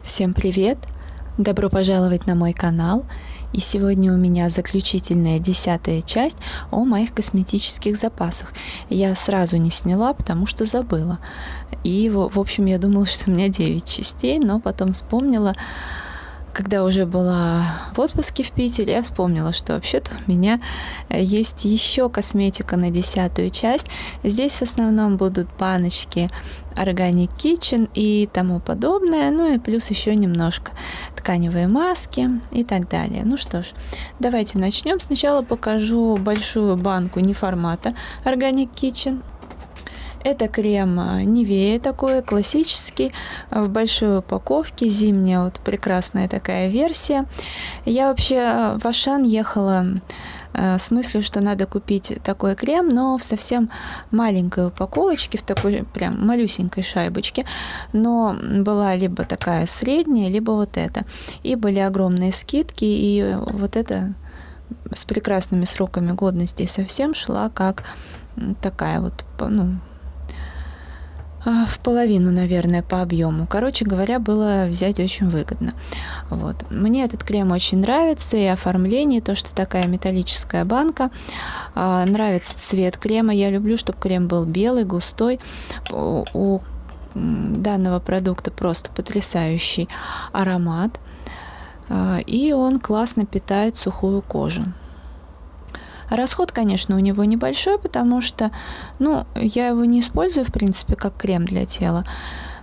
Всем привет! Добро пожаловать на мой канал. И сегодня у меня заключительная 10-я часть о моих косметических запасах. Я сразу не сняла, потому что забыла. И, в общем, я думала, что у меня 9 частей, но потом вспомнила, когда уже была в отпуске в Питере, я вспомнила, что вообще-то у меня есть еще косметика на 10-ю часть. Здесь в основном будут баночки Organic Kitchen и тому подобное, ну и плюс еще немножко тканевые маски и так далее. Ну что ж, давайте начнем. Сначала покажу большую банку неформата Organic Kitchen. Это крем Nivea такой, классический, в большой упаковке, зимняя, вот прекрасная такая версия. Я вообще в Ашан ехала с мыслью, что надо купить такой крем, но в совсем маленькой упаковочке, в такой прям малюсенькой шайбочке. Но была либо такая средняя, либо вот эта. И были огромные скидки, и вот эта с прекрасными сроками годности совсем шла как такая вот, ну, в половину, наверное, по объему. Короче говоря, было взять очень выгодно. Вот. Мне этот крем очень нравится, и оформление, то, что такая металлическая банка. Нравится цвет крема. Я люблю, чтобы крем был белый, густой. У данного продукта просто потрясающий аромат. И он классно питает сухую кожу. Расход, конечно, у него небольшой, потому что, ну, я его не использую, в принципе, как крем для тела.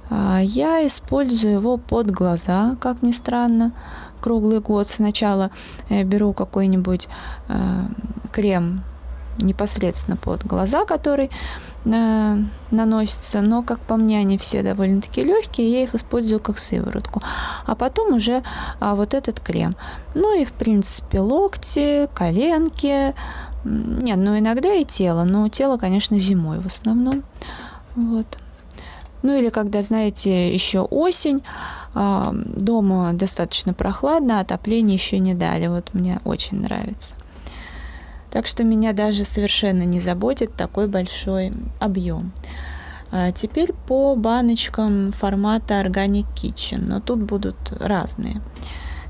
Я использую его под глаза, как ни странно, круглый год. Сначала беру какой-нибудь крем непосредственно под глаза, который наносится, но, как по мне, они все довольно-таки легкие, я их использую как сыворотку. А потом уже вот этот крем. Ну и, в принципе, локти, коленки. Нет, ну иногда и тело, но тело, конечно, зимой в основном. Вот. Ну или когда, знаете, еще осень, дома достаточно прохладно, отопление еще не дали. Вот мне очень нравится. Так что меня даже совершенно не заботит такой большой объем. Теперь по баночкам формата Organic Kitchen, но тут будут разные.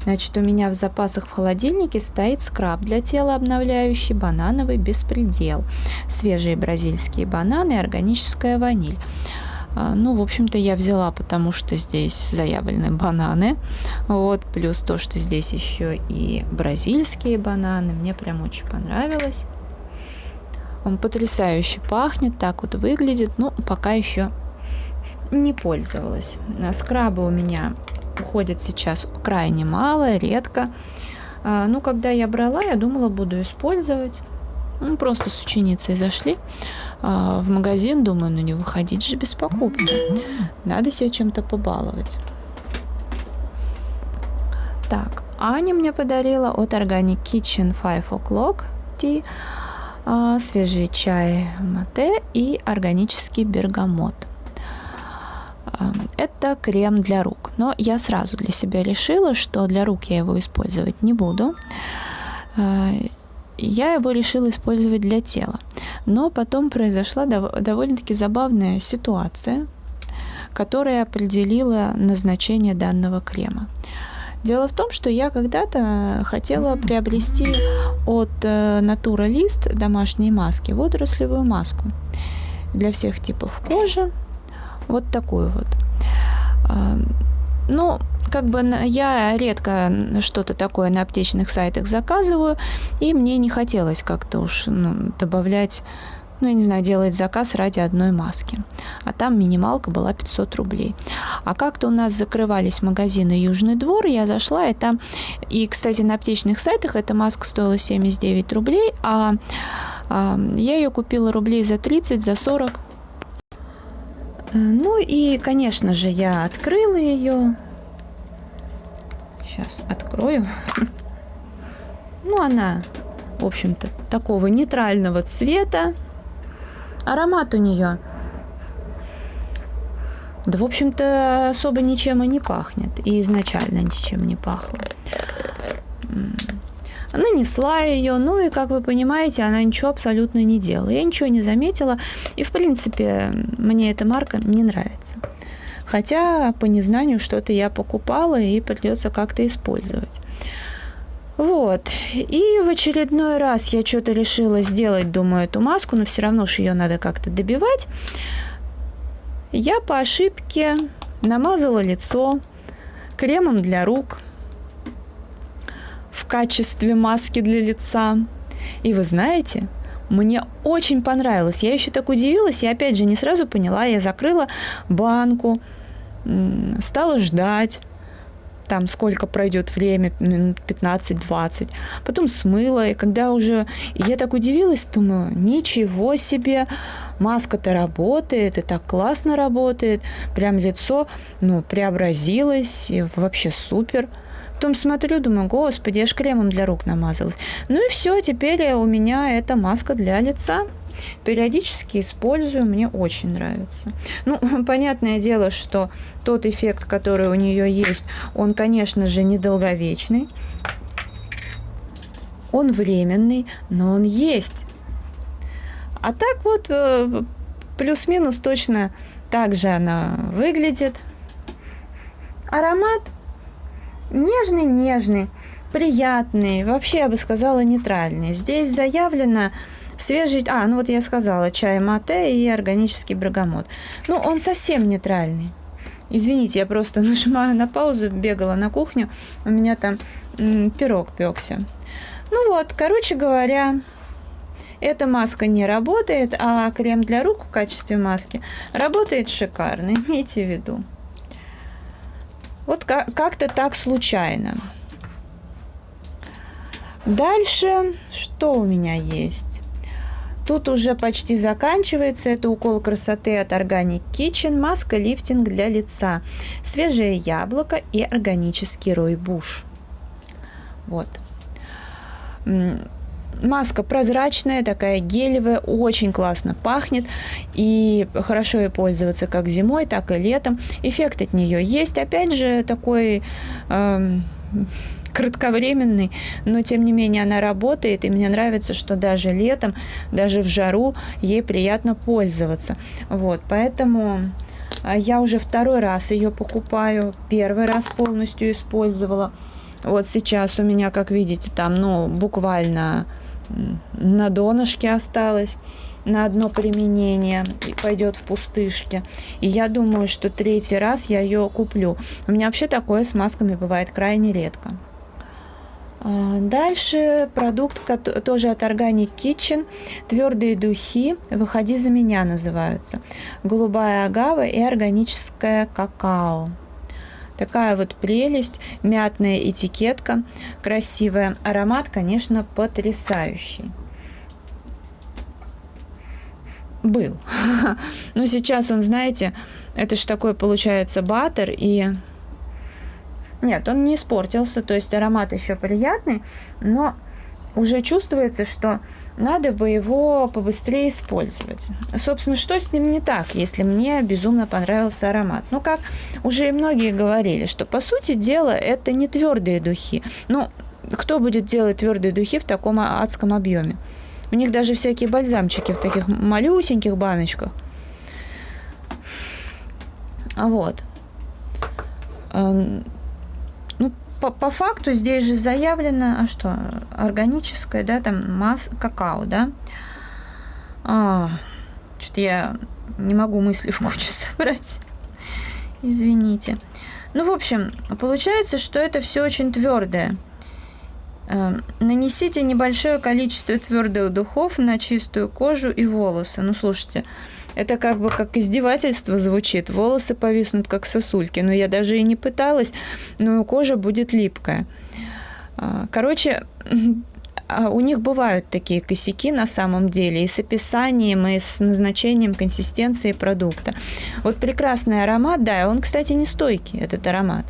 Значит, у меня в запасах в холодильнике стоит скраб для тела обновляющий, банановый беспредел, свежие бразильские бананы и органическая ваниль. Ну, в общем-то, я взяла, потому что здесь заявлены бананы. Вот, плюс то, что здесь еще и бразильские бананы. Мне прям очень понравилось. Он потрясающе пахнет, так вот выглядит. Ну, пока еще не пользовалась. Скрабы у меня уходят сейчас крайне мало, редко. Ну, когда я брала, я думала, буду использовать. Ну, просто с ученицей зашли в магазин, думаю, ну не выходить же без покупки. Надо себя чем-то побаловать. Так, Аня мне подарила от Organic Kitchen 5 O'Clock Tea, свежий чай мате и органический бергамот. Это крем для рук, но я сразу для себя решила, что для рук я его использовать не буду. Я его решила использовать для тела. Но потом произошла довольно-таки забавная ситуация, которая определила назначение данного крема. Дело в том, что я когда-то хотела приобрести от Naturalist домашние маски, водорослевую маску для всех типов кожи. Вот такую вот. Ну, как бы я редко что-то такое на аптечных сайтах заказываю, и мне не хотелось как-то уж добавлять, ну, я не знаю, делать заказ ради одной маски. А там минималка была 500 рублей. А как-то у нас закрывались магазины Южный двор, я зашла, и там... И, кстати, на аптечных сайтах эта маска стоила 79 рублей, а я ее купила рублей за 30, за 40. Ну и, конечно же, я открыла ее. Сейчас открою. Ну, она, в общем-то, такого нейтрального цвета. Аромат у нее, да, в общем-то, особо ничем и не пахнет. И изначально ничем не пахло. Нанесла ее, ну и, как вы понимаете, она ничего абсолютно не делала. Я ничего не заметила, и, в принципе, мне эта марка не нравится. хотя по незнанию что-то я покупала и придется как-то использовать. Вот. И в очередной раз я что-то решила сделать, думаю, эту маску, но все равно же ее надо как-то добивать. Я по ошибке намазала лицо кремом для рук в качестве маски для лица. И вы знаете, мне очень понравилось. Я еще так удивилась, и опять же не сразу поняла. Я закрыла банку, стала ждать. Там сколько пройдет время, минут 15-20. Потом смыла, и когда уже... И я так удивилась, думаю, ничего себе, маска-то работает, и так классно работает. Прям лицо, преобразилось, и вообще супер. Потом смотрю, думаю, господи, я ж кремом для рук намазалась. Ну и все, теперь у меня это маска для лица. Периодически использую, мне очень нравится. Понятное дело, что тот эффект, который у нее есть, он, конечно же, недолговечный. Он временный, но он есть. А так вот, плюс-минус точно так же она выглядит. Аромат нежный, приятный, вообще, я бы сказала, нейтральный. Здесь заявлено свежий... я сказала, чай мате и органический бергамот. Он совсем нейтральный. Извините, я просто нажимаю на паузу, бегала на кухню, у меня там пирог пекся. Короче говоря, эта маска не работает, а крем для рук в качестве маски работает шикарно, имейте в виду. Вот как-то так случайно. Дальше, что у меня есть? Тут уже почти заканчивается. Это укол красоты от Organic Kitchen, маска-лифтинг для лица, свежее яблоко и органический ройбуш. Вот. Маска прозрачная, такая гелевая, очень классно пахнет. И хорошо ей пользоваться как зимой, так и летом. Эффект от нее есть. Опять же, такой кратковременный, но тем не менее она работает. И мне нравится, что даже летом, даже в жару ей приятно пользоваться. Вот, поэтому я уже второй раз ее покупаю. Первый раз полностью использовала. Вот сейчас у меня, как видите, там, буквально на донышке осталось на одно применение, и пойдет в пустышке. И я думаю, что третий раз я ее куплю. У меня вообще такое с масками бывает крайне редко. Дальше продукт тоже от Organic Kitchen. Твердые духи «Выходи за меня» называются. Голубая агава и органическое какао. Такая вот прелесть, мятная этикетка, красивая. Аромат, конечно, потрясающий. Был. Но сейчас он, знаете, это ж такой получается баттер, и... Нет, он не испортился, то есть аромат еще приятный, но уже чувствуется, что надо бы его побыстрее использовать. Собственно, что с ним не так, если мне безумно понравился аромат? Как уже и многие говорили, что, по сути дела, это не твердые духи. Кто будет делать твердые духи в таком адском объеме? У них даже всякие бальзамчики в таких малюсеньких баночках. Вот. По факту здесь же заявлено, органическое, да, там какао, да. Что-то я не могу мысли в кучу собрать. Извините. В общем, получается, что это все очень твердое. Нанесите небольшое количество твердых духов на чистую кожу и волосы. Слушайте, это как издевательство звучит. Волосы повиснут, как сосульки. Но я даже и не пыталась, но кожа будет липкая. Короче, у них бывают такие косяки на самом деле и с описанием, и с назначением консистенции продукта. Вот прекрасный аромат, да, он, кстати, не стойкий, этот аромат.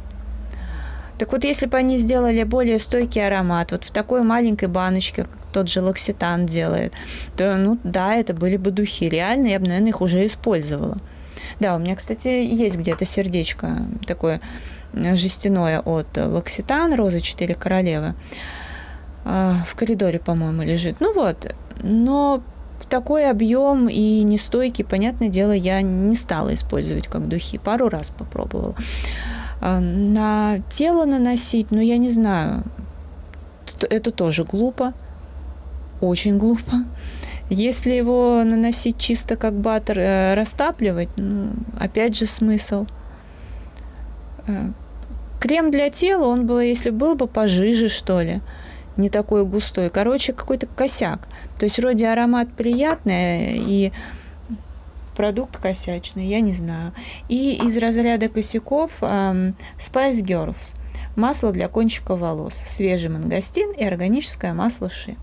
Так вот, если бы они сделали более стойкий аромат, вот в такой маленькой баночке, как тот же L'Occitane делает, то, да, это были бы духи. Реально, я бы, наверное, их уже использовала. Да, у меня, кстати, есть где-то сердечко такое жестяное от L'Occitane, роза 4 королевы. В коридоре, по-моему, лежит. Но в такой объем и нестойкий, понятное дело, я не стала использовать как духи. Пару раз попробовала. На тело наносить, ну, я не знаю. Это тоже глупо. Очень глупо. Если его наносить чисто как баттер, растапливать, ну, опять же смысл. Крем для тела, он бы, если был бы пожиже, что ли, не такой густой. Короче, какой-то косяк. То есть вроде аромат приятный и продукт косячный, я не знаю. И из разряда косяков Spice Girls. Масло для кончика волос. Свежий мангостин и органическое масло ши.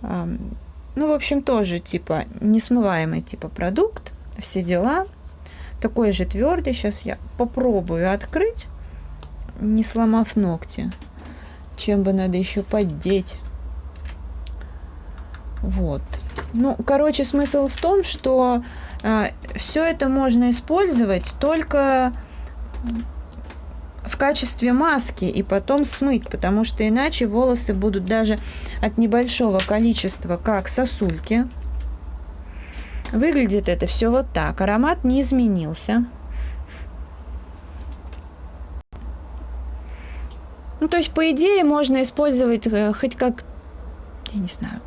Ну, в общем, тоже типа несмываемый типа продукт. Все дела. Такой же твердый. Сейчас я попробую открыть, не сломав ногти. Чем бы надо еще поддеть. Вот. Ну, короче, смысл в том, что все это можно использовать только в качестве маски и потом смыть, потому что иначе волосы будут даже от небольшого количества, как сосульки. Выглядит это все вот так. Аромат не изменился. Ну, то есть, по идее, можно использовать хоть как, я не знаю,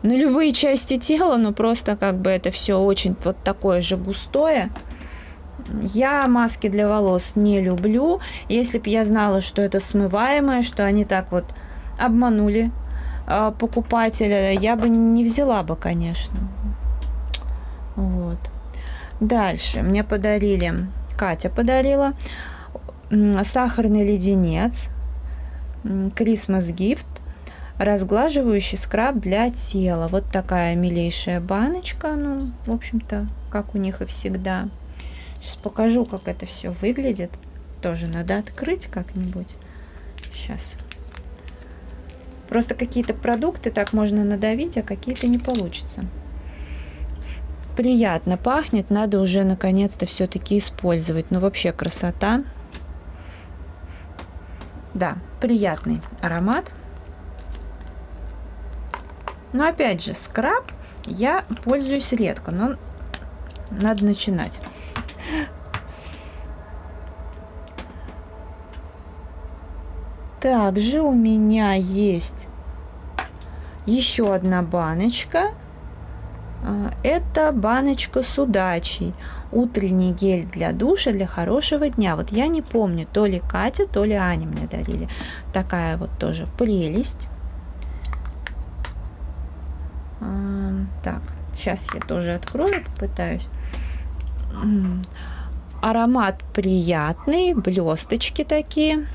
на любые части тела, но просто как бы это все очень вот такое же густое. Я маски для волос не люблю. Если бы я знала, что это смываемое, что они так вот обманули покупателя, я бы не взяла бы, конечно. Вот. Дальше мне подарили, Катя подарила сахарный леденец, Christmas Gift, разглаживающий скраб для тела. Вот такая милейшая баночка, ну, в общем-то, как у них и всегда. Сейчас покажу, как это все выглядит. Тоже надо открыть как-нибудь. Сейчас. Просто какие-то продукты так можно надавить, а какие-то не получится. Приятно пахнет, надо уже наконец-то все-таки использовать. Ну, вообще красота. Да, приятный аромат. Но опять же, скраб я пользуюсь редко, но надо начинать. Также у меня есть еще одна баночка. Это баночка с удачей. Утренний гель для душа для хорошего дня. Вот я не помню, то ли Катя, то ли Аня мне дарили. Такая вот тоже прелесть. Так, сейчас я тоже открою, попытаюсь. Аромат приятный, блесточки такие.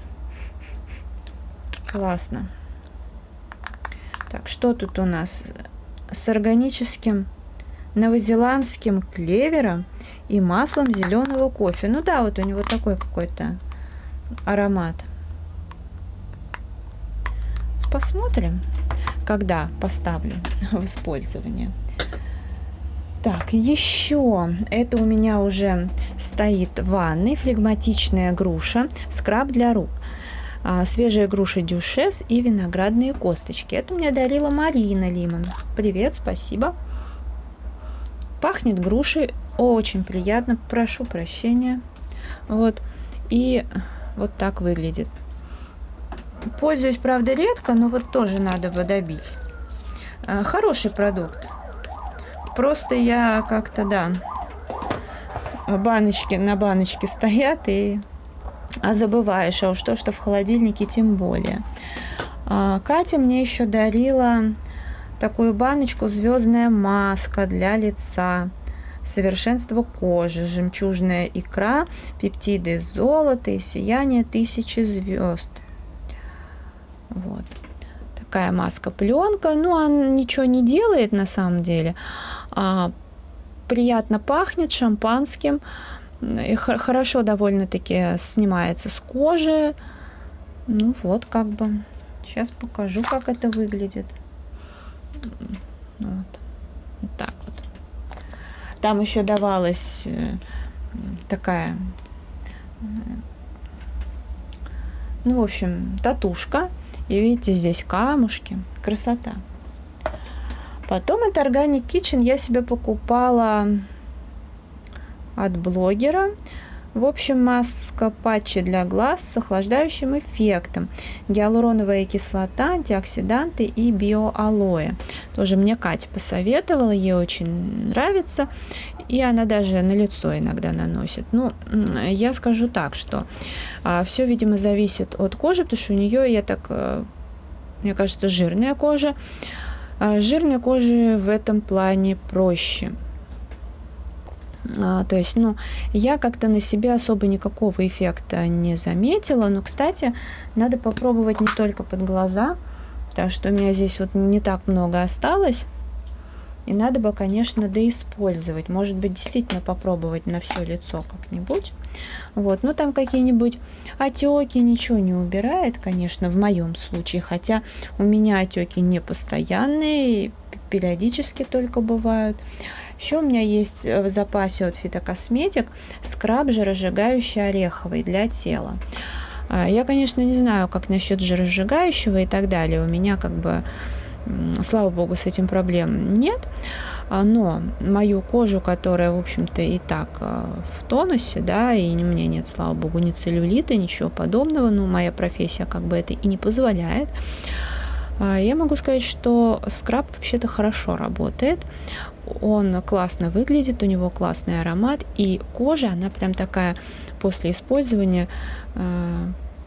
Классно. Так, что тут у нас? С органическим новозеландским клевером и маслом зеленого кофе. Ну да, вот у него такой какой-то аромат. Посмотрим, когда поставлю в использование. Так, еще это у меня уже стоит в ванной. Флегматичная груша, скраб для рук. Свежие груши дюшес и виноградные косточки. Это мне дарила Марина Лимон. Привет, спасибо. Пахнет грушей очень приятно. Прошу прощения. Вот. И вот так выглядит. Пользуюсь, правда, редко, но вот тоже надо бы добить. Хороший продукт. Просто я как-то, да, баночки на баночке стоят и... А забываешь, а уж то, что в холодильнике, тем более. Катя мне еще дарила такую баночку «Звездная маска для лица». Совершенство кожи, жемчужная икра, пептиды золота и сияние 1000 звезд. Вот. Такая маска-пленка. Ну, она ничего не делает на самом деле. Приятно пахнет шампанским. И хорошо довольно-таки снимается с кожи. Ну вот, как бы. Сейчас покажу, как это выглядит. Вот. Вот так вот. Там еще давалась такая, ну, в общем, татушка. И видите, здесь камушки. Красота. Потом от Organic Kitchen я себе покупала от блогера. В общем, маска патчи для глаз с охлаждающим эффектом. Гиалуроновая кислота, антиоксиданты и биоалоэ. Тоже мне Катя посоветовала, ей очень нравится. И она даже на лицо иногда наносит. Ну, я скажу так, что все, видимо, зависит от кожи, потому что у нее, мне кажется, жирная кожа. Жирной коже в этом плане проще. То есть, я как-то на себе особо никакого эффекта не заметила. Но, кстати, надо попробовать не только под глаза, потому что у меня здесь вот не так много осталось. И надо бы, конечно, доиспользовать. Может быть, действительно попробовать на все лицо как-нибудь. Вот. Но там какие-нибудь отеки ничего не убирает, конечно, в моем случае. Хотя у меня отеки не постоянные, периодически только бывают. Еще у меня есть в запасе от Фитокосметик скраб жиросжигающий ореховый для тела. Я, конечно, не знаю, как насчет жиросжигающего и так далее. У меня слава богу, с этим проблем нет. Но мою кожу, которая, в общем-то, и так в тонусе, да, и у меня нет, слава богу, ни целлюлита, ничего подобного, моя профессия это и не позволяет. Я могу сказать, что скраб вообще-то хорошо работает. Он классно выглядит, у него классный аромат, и кожа, она прям такая после использования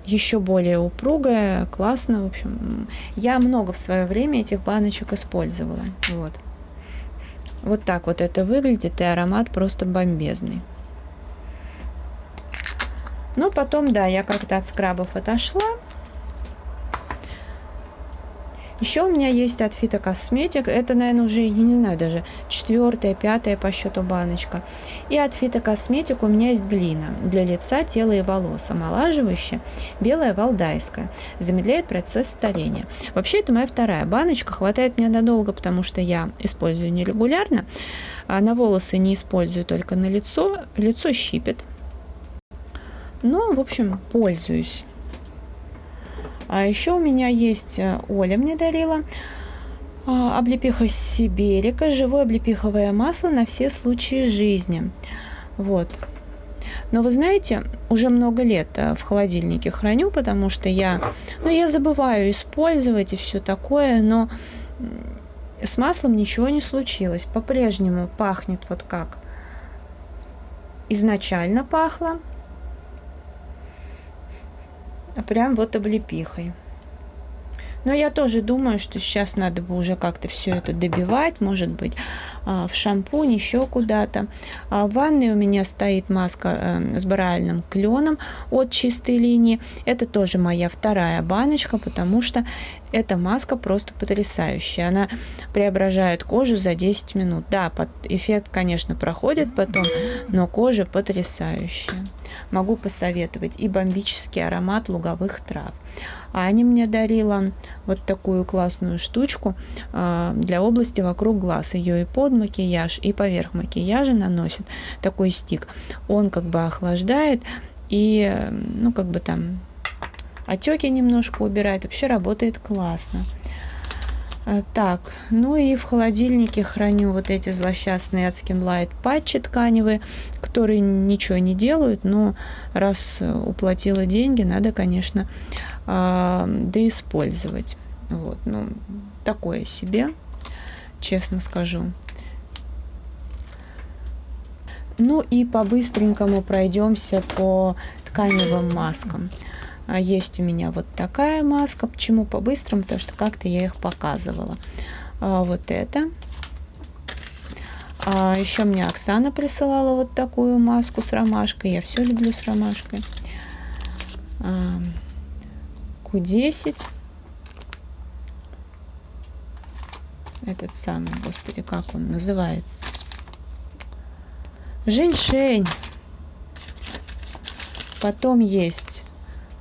еще более упругая, классно. В общем, я много в свое время этих баночек использовала. Вот так вот это выглядит, и аромат просто бомбезный. Ну, потом, да, я как-то от скрабов отошла. Еще у меня есть от Фитокосметик, это, наверное, уже, я не знаю, даже 4-я, 5-я по счету баночка. И от Фитокосметик у меня есть глина для лица, тела и волос, омолаживающая, белая валдайская, замедляет процесс старения. Вообще, это моя 2-я баночка, хватает мне надолго, потому что я использую нерегулярно, а на волосы не использую, только на лицо щипет. Ну, в общем, пользуюсь. А еще у меня есть, Оля мне дарила, облепиха сиберика, живое облепиховое масло на все случаи жизни. Вот. Но вы знаете, уже много лет в холодильнике храню, потому что я забываю использовать и все такое, но с маслом ничего не случилось. По-прежнему пахнет вот как изначально пахло. Прям вот облепихой. Но я тоже думаю, что сейчас надо бы уже как-то все это добивать, может быть, в шампунь, еще куда-то. В ванной у меня стоит маска с бариальным кленом от чистой линии. Это тоже моя 2-я баночка, потому что эта маска просто потрясающая. Она преображает кожу за 10 минут. Да, эффект, конечно, проходит потом, но кожа потрясающая. Могу посоветовать. И бомбический аромат луговых трав. А Аня мне дарила вот такую классную штучку для области вокруг глаз. Ее и под макияж, и поверх макияжа наносит. Такой стик. Он охлаждает и, там отеки немножко убирает. Вообще работает классно. Так, и в холодильнике храню вот эти злосчастные от Skinlight патчи тканевые, которые ничего не делают, но раз уплатила деньги, надо, конечно, доиспользовать. Вот, такое себе, честно скажу. И по-быстренькому пройдемся по тканевым маскам. Есть у меня вот такая маска. Почему по-быстрому? Потому что как-то я их показывала. Вот это. Еще мне Оксана присылала вот такую маску с ромашкой. Я все люблю с ромашкой. Q10. Этот самый, господи, как он называется? Женьшень. Потом есть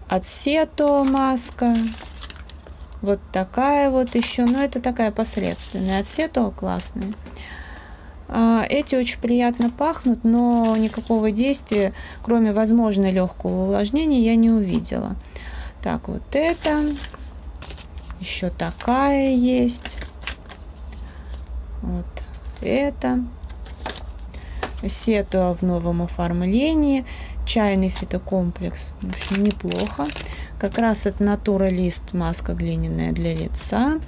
от Сето маска. Вот такая вот еще. Но это такая посредственная. От Сето классная. Эти очень приятно пахнут, но никакого действия, кроме, возможно, легкого увлажнения, я не увидела. Так, вот это. Еще такая есть. Вот это. Сетуа в новом оформлении. Чайный фитокомплекс. В общем, неплохо. Как раз от Натуралист маска глиняная для лица.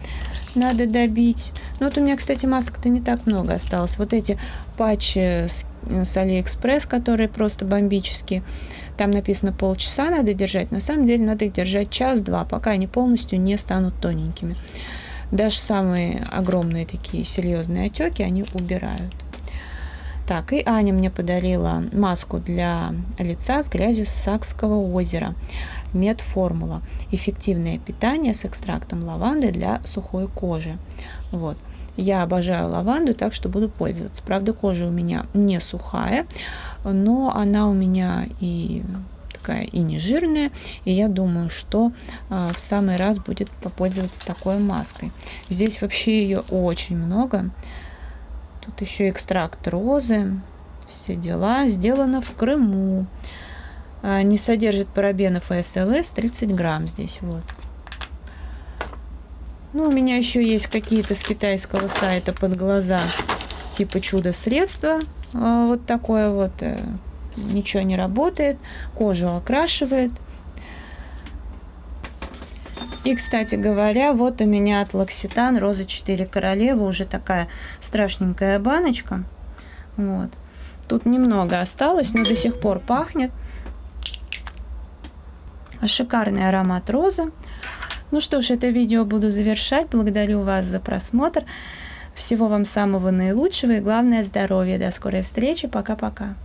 Надо добить. Ну, вот у меня, кстати, масок-то не так много осталось. Вот эти патчи с Алиэкспресс, которые просто бомбические. Там написано полчаса надо держать. На самом деле надо их держать час-два, пока они полностью не станут тоненькими. Даже самые огромные такие серьезные отеки они убирают. Так, и Аня мне подарила маску для лица с грязью с Сакского озера. Медформула. Эффективное питание с экстрактом лаванды для сухой кожи. Вот. Я обожаю лаванду, так что буду пользоваться. Правда, кожа у меня не сухая, но она у меня и такая и не жирная. И я думаю, что в самый раз будет попользоваться такой маской. Здесь вообще ее очень много. Тут еще экстракт розы, все дела. Сделано в Крыму. Не содержит парабенов и СЛС, 30 грамм здесь. Вот. Ну, у меня еще есть какие-то с китайского сайта под глаза, типа чудо-средства. Вот такое вот. Ничего не работает. Кожу окрашивает. И, кстати говоря, вот у меня от L'Occitane Роза 4 королевы, уже такая страшненькая баночка. Вот. Тут немного осталось, но до сих пор пахнет. Шикарный аромат розы. Ну что ж, это видео буду завершать. Благодарю вас за просмотр. Всего вам самого наилучшего и, главное, здоровья. До скорой встречи. Пока-пока.